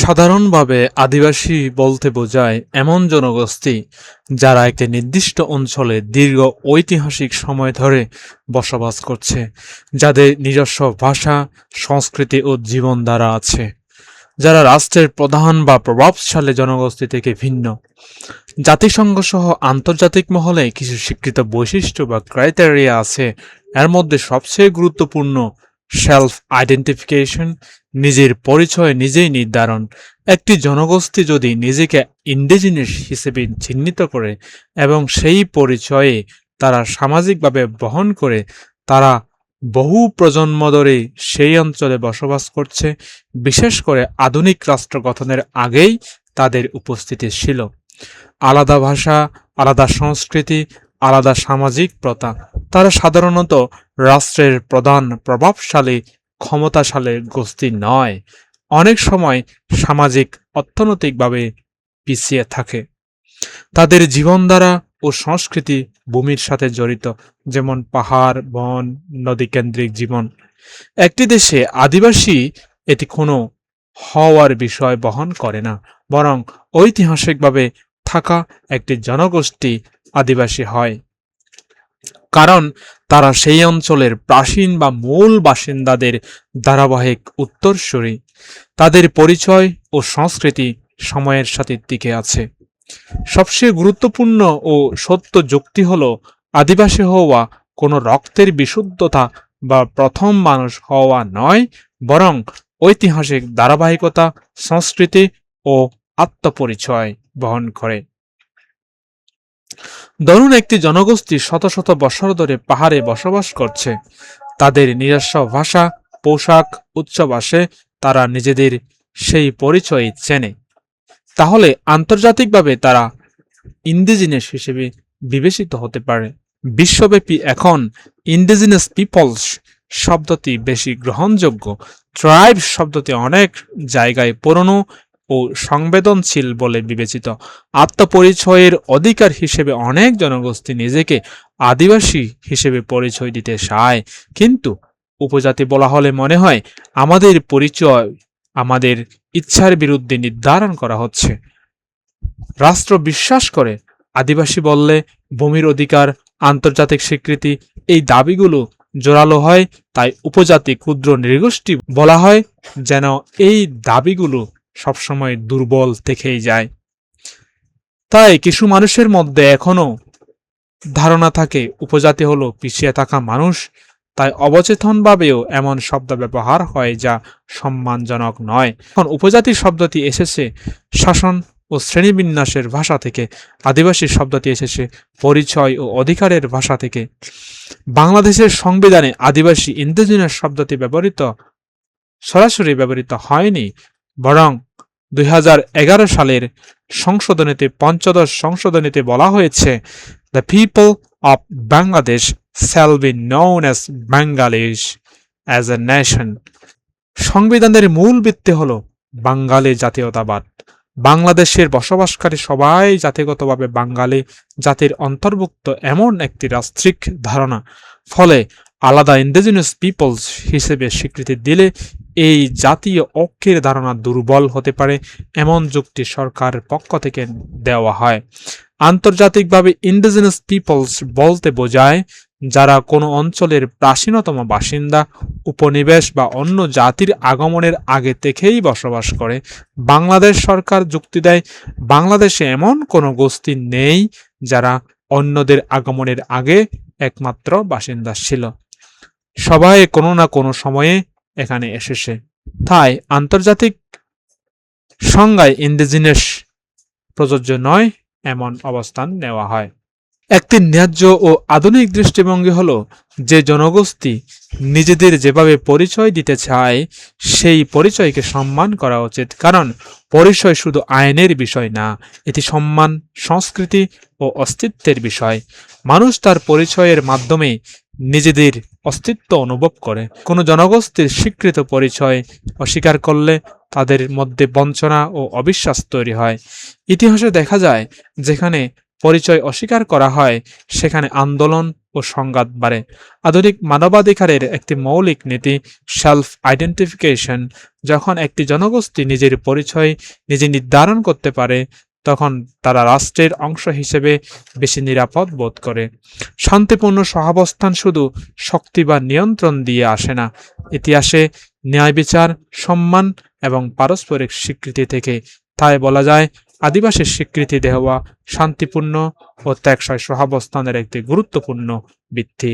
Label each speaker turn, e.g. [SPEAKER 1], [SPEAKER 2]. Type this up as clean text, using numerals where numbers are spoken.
[SPEAKER 1] সাধারণভাবে আদিবাসী বলতে বোঝায় এমন জনগোষ্ঠী যারা একটি নির্দিষ্ট অঞ্চলে দীর্ঘ ঐতিহাসিক সময় ধরে বসবাস করছে, যাদের নিজস্ব ভাষা, সংস্কৃতি ও জীবনধারা আছে, যারা রাষ্ট্রের প্রধান বা প্রভাবশালী জনগোষ্ঠী থেকে ভিন্ন। জাতিসংঘ সহ আন্তর্জাতিক মহলে কিছু স্বীকৃত বৈশিষ্ট্য বা ক্রাইটেরিয়া আছে। এর মধ্যে সবচেয়ে গুরুত্বপূর্ণ সেলফ আইডেন্টিফিকেশন, নিজের পরিচয় নিজেই নির্ধারণ। একটি জনগোষ্ঠী যদি নিজেকে ইন্ডিজিনাস হিসেবে চিহ্নিত করে এবং সেই পরিচয়ে তারা সামাজিকভাবে বহন করে, তারা বহু প্রজন্ম ধরে সেই অঞ্চলে বসবাস করছে। বিশেষ করে আধুনিক রাষ্ট্র গঠনের আগেই তাদের উপস্থিতি ছিল। আলাদা ভাষা, আলাদা সংস্কৃতি, আলাদা সামাজিক প্রথা। তারা সাধারণত রাষ্ট্রের প্রধান প্রভাবশালী ক্ষমতাশালী গোষ্ঠী নয়, অনেক সময় সামাজিক অর্থনৈতিকভাবে পিছিয়ে থাকে। তাদের জীবনধারা ও সংস্কৃতি ভূমির সাথে জড়িত, যেমন পাহাড়, বন, নদী কেন্দ্রিক জীবন। একটি দেশে আদিবাসী এটি কোনো হওয়ার বিষয় বহন করে না, বরং ঐতিহাসিকভাবে থাকা একটি জনগোষ্ঠী আদিবাসী হয়, কারণ তারা সেই অঞ্চলের প্রাচীন বা মূল বাসিন্দাদের ধারাবাহিক উত্তরসূরি। তাদের পরিচয় ও সংস্কৃতি সময়ের সাথে টিকে আছে। সবচেয়ে গুরুত্বপূর্ণ ও সত্য যুক্তি হল, আদিবাসী হওয়া কোনো রক্তের বিশুদ্ধতা বা প্রথম মানুষ হওয়া নয়, বরং ঐতিহাসিক ধারাবাহিকতা, সংস্কৃতি ও আত্মপরিচয় বহন করে। ধরুন, একটি জনগোষ্ঠী শত শত বছর ধরে পাহাড়ে বসবাস করছে। তাদের নিজস্ব ভাষা, পোশাক, উৎসব আসে, তারা নিজেদের সেই পরিচয় চেনে। তাহলে আন্তর্জাতিকভাবে তারা ইন্ডিজিনাস হিসেবে বিবেচিত হতে পারে। বিশ্বব্যাপী এখন ইন্ডিজিনাস পিপলস শব্দটি বেশি গ্রহণযোগ্য। ট্রাইব শব্দটি অনেক জায়গায় পুরনো ও সংবেদনশীল বলে বিবেচিত। আত্মপরিচয়ের অধিকার হিসেবে অনেক জনগোষ্ঠী নিজেকে আদিবাসী হিসেবে পরিচয় দিতে চায়, কিন্তু উপজাতি বলা হলে মনে হয় আমাদের পরিচয় আমাদের ইচ্ছার বিরুদ্ধে নির্ধারণ করা হচ্ছে। রাষ্ট্র বিশ্বাস করে আদিবাসী বললে ভূমির অধিকার, আন্তর্জাতিক স্বীকৃতি, এই দাবিগুলো জোরালো হয়। তাই উপজাতি, ক্ষুদ্র নৃগোষ্ঠী বলা হয়, যেন এই দাবিগুলো সবসময় দুর্বল থেকেই যায়। তাই কিছু মানুষের মধ্যে এখনো ধারণা থাকে উপজাতি হলো পিছিয়ে থাকা মানুষ। তাই অবচেতনভাবেও এমন শব্দ ব্যবহার হয় যা সম্মানজনক নয়। এখন উপজাতি শব্দটি এসেছে শাসন ও শ্রেণীবিন্যাসের ভাষা থেকে, আদিবাসী শব্দটি এসেছে পরিচয় ও অধিকারের ভাষা থেকে। বাংলাদেশের সংবিধানে আদিবাসী ইন্ডিজিনাস শব্দটি সরাসরি ব্যবহৃত হয়নি, বরং 2011 সালের সংশোধনীতে, পঞ্চদশ সংশোধনীতে বলা হয়েছে, the people of Bangladesh shall be known as Bengalis as a nation. সংবিধানের মূল ভিত্তি হল বাঙালি জাতীয়তাবাদ। বাংলাদেশের বসবাসকারী সবাই জাতিগতভাবে বাঙালি জাতির অন্তর্ভুক্ত, এমন একটি রাষ্ট্রিক ধারণা। ফলে আলাদা ইন্ডিজিনাস পিপলস হিসেবে স্বীকৃতি দিলে এই জাতীয় ঐক্যের ধারণা দুর্বল হতে পারে, এমন যুক্তি সরকারের পক্ষ থেকে দেওয়া হয়। আন্তর্জাতিকভাবে ইন্ডিজিনাস পিপলস বলতে বোঝায় যারা কোনো অঞ্চলের প্রাচীনতম বাসিন্দা, উপনিবেশ বা অন্য জাতির আগমনের আগে থেকেই বসবাস করে। বাংলাদেশ সরকার যুক্তি দেয়, বাংলাদেশে এমন কোনো গোষ্ঠী নেই যারা অন্যদের আগমনের আগে একমাত্র বাসিন্দা ছিল। সবাই কোনো না কোনো সময়ে এখানে এসেছে। তাই আন্তর্জাতিক সংজ্ঞায় ইন্ডিজিনাস প্রযোজ্য নয়, এমন অবস্থান নেওয়া হয়। একটি ন্যায্য ও আধুনিক দৃষ্টিভঙ্গি হল, যে জনগোষ্ঠী নিজেদের যেভাবে পরিচয় দিতে চায় সেই পরিচয়কে সম্মান করা উচিত, কারণ পরিচয় শুধু আইনের বিষয় না, এটি সম্মান, সংস্কৃতি ও অস্তিত্বের বিষয়। মানুষ তার পরিচয়ের মাধ্যমে নিজেদের অস্তিত্ব অনুভব করে। কোনো জনগোষ্ঠীর স্বীকৃত পরিচয় অস্বীকার করলে তাদের মধ্যে বঞ্চনা ও অবিশ্বাস তৈরি হয়। ইতিহাসে দেখা যায়, যেখানে পরিচয় অস্বীকার করা হয়, সেখানে আন্দোলন ও সংঘাত বাড়ে। আধুনিক মানবাধিকারের একটি মৌলিক নীতি সেলফ আইডেন্টিফিকেশন। যখন একটি জনগোষ্ঠী নিজের পরিচয় নিজে নির্ধারণ করতে পারে, তখন তারা রাষ্ট্রের অংশ হিসেবে বেশি নিরাপদ বোধ করে। শান্তিপূর্ণ সহাবস্থান শুধু শক্তি বা নিয়ন্ত্রণ দিয়ে আসে না, ইতিহাসে ন্যায় বিচার, সম্মান এবং পারস্পরিক স্বীকৃতি থেকে। তাই বলা যায়, আদিবাসীর স্বীকৃতি দেওয়া শান্তিপূর্ণ ও টেকসই সহাবস্থানের একটি গুরুত্বপূর্ণ ভিত্তি।